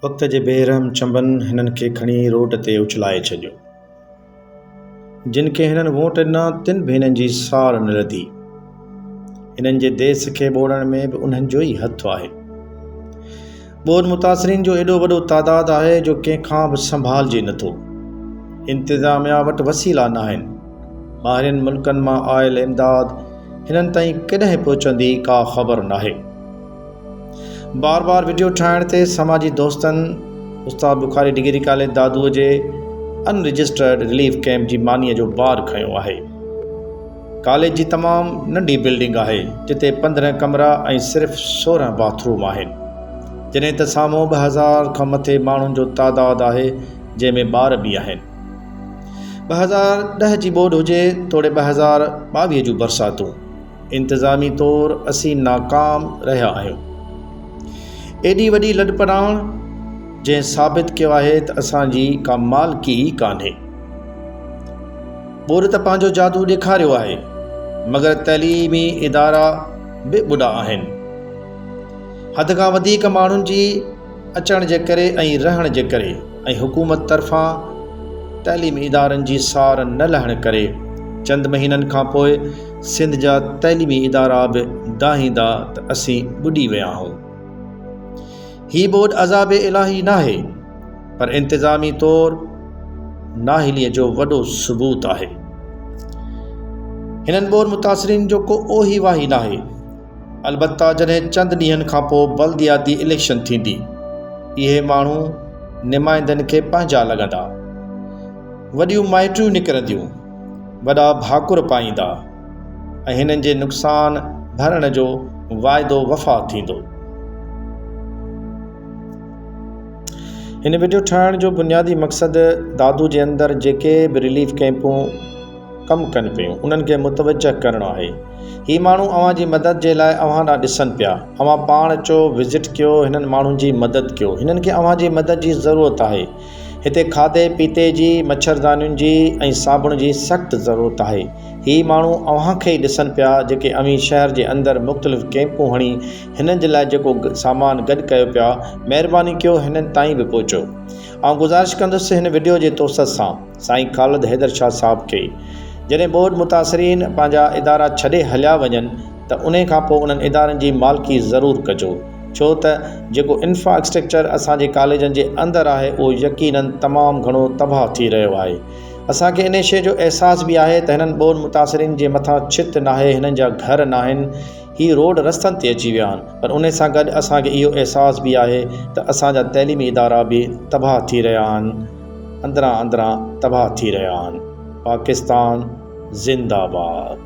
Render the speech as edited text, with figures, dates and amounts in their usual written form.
वक़्त जे बेरहम चंबनि हिननि खे खणी रोड ते उछलाए छॾियो। जिन खे हिननि वोट ॾिना तिन भेनरुनि जी सार न लधी। हिननि जे देस खे ॿोड़ण में बि उन्हनि जो ई हथु आहे। ॿोॾ मुतासिरीन जो एॾो वॾो तादाद आहे जो कंहिंखां बि संभालिजे नथो। इंतिज़ामिया वटि वसीला न आहिनि। ॿाहिरिनि मुल्कनि मां आयल इमदाद हिननि ताईं कॾहिं पहुचंदी का ख़बर नाहे। बार बार वीडियो ठाहिण ते समाजी दोस्तनि उस्ताद बुखारी डिग्री कॉलेज दादूअ जे अनरजिस्टर्ड रिलीफ कैंप जी मानीअ जो बार खयो आहे। कॉलेज जी तमामु नंढी बिल्डिंग आहे जिते 15 कमरा ऐं सिर्फ़ु 16 बाथरूम आहिनि, जॾहिं त साम्हूं 2000 खां मथे माण्हुनि जो तादाद आहे जंहिंमें ॿार बि आहिनि। 2010 जी ॿोॾ हुजे तोड़े 2022 जूं बरसातूं। इंतिज़ामी तौरु असीं नाकाम रहिया आहियूं। एॾी वॾी लॾपलाण जंहिं साबित कयो आहे त असांजी का मालिकी ई कान्हे। ॿोॾ त पंहिंजो जादू ॾेखारियो आहे, मगर तइलीमी इदारा बि ॿुॾा आहिनि। हद खां वधीक माण्हुनि जी अचण जे करे ऐं रहण जे करे ऐं हुकूमत तरफ़ां तइलीमी इदारनि जी सार न लहण करे चंद महीननि खां पोइ सिंध जा तइलीमी इदारा बि दाहींदा त असीं ॿुॾी विया आहियूं। ही ॿोॾ अज़ाब इलाही नाहे, पर इंतिज़ामी तौरु नाहिलीअ जो वॾो सबूत आहे। हिननि ॿोॾ मुतासिरीन जो को ओही वाही नाहे। अलबत्ता जॾहिं चंद ॾींहंनि खां पोइ बल्दियाती इलेक्शन थींदी, इहे माण्हू नुमाइंदनि खे पंहिंजा लॻंदा, वॾियूं माइटियूं निकिरंदियूं, वॾा भाकुर पाईंदा ऐं हिननि जे नुक़सान भरण जो वाइदो वफ़ा थींदो। हिन वीडियो ठाहिण जो बुनियादी मक़सदु दादू जे अंदरि जेके बि रिलीफ कैंपूं कमु कनि पियूं उन्हनि खे मुतवजह करणो आहे। ही माण्हू अव्हां जी मदद जे लाइ अव्हां ॾांहुं ॾिसनि पिया। अव्हां पाण अचो, विज़िट कयो, हिननि माण्हुनि जी मदद कयो। हिननि खे अव्हां जी मदद जी ज़रूरत आहे। हिते खाधे पीते जी, मच्छरदानियुनि जी ऐं साबुण जी सख़्तु ज़रूरत आहे। ही माण्हू अव्हां खे ई ॾिसनि पिया जेके अमीर शहर जे अंदरि मुख़्तलिफ़ कैंपूं हणी हिननि जे लाइ जेको सामान गॾु कयो पिया। महिरबानी कयो हिननि ताईं बि पहुचो। आउं गुज़ारिश कंदुसि हिन वीडियो जे तोसत सां साईं ख़ालिद हैदर शाह साहब खे, जॾहिं ॿोॾ मुतासिरीन पंहिंजा इदारा छॾे हलिया वञनि त उन खां पोइ उन्हनि इदारनि जी मालिकी ज़रूरु कजो, छो त जेको इंफ्रास्ट्रक्चर असांजे कॉलेजनि जे अंदरि आहे उहो यकीनन तमामु घणो तबाह थी रहियो आहे। असांखे इन शइ जो अहसास बि आहे त हिननि ॿोॾ मुतासिरीन जे मथां छित नाहे, हिननि जा घर न आहिनि, ही रोड रस्तनि ते अची विया आहिनि। पर उन सां गॾु असांखे इहो अहसास बि आहे त असांजा तइलीमी इदारा बि तबाह थी रहिया आहिनि, अंदरां तबाह थी रहिया आहिनि। पाकिस्तान ज़िंदाबाद।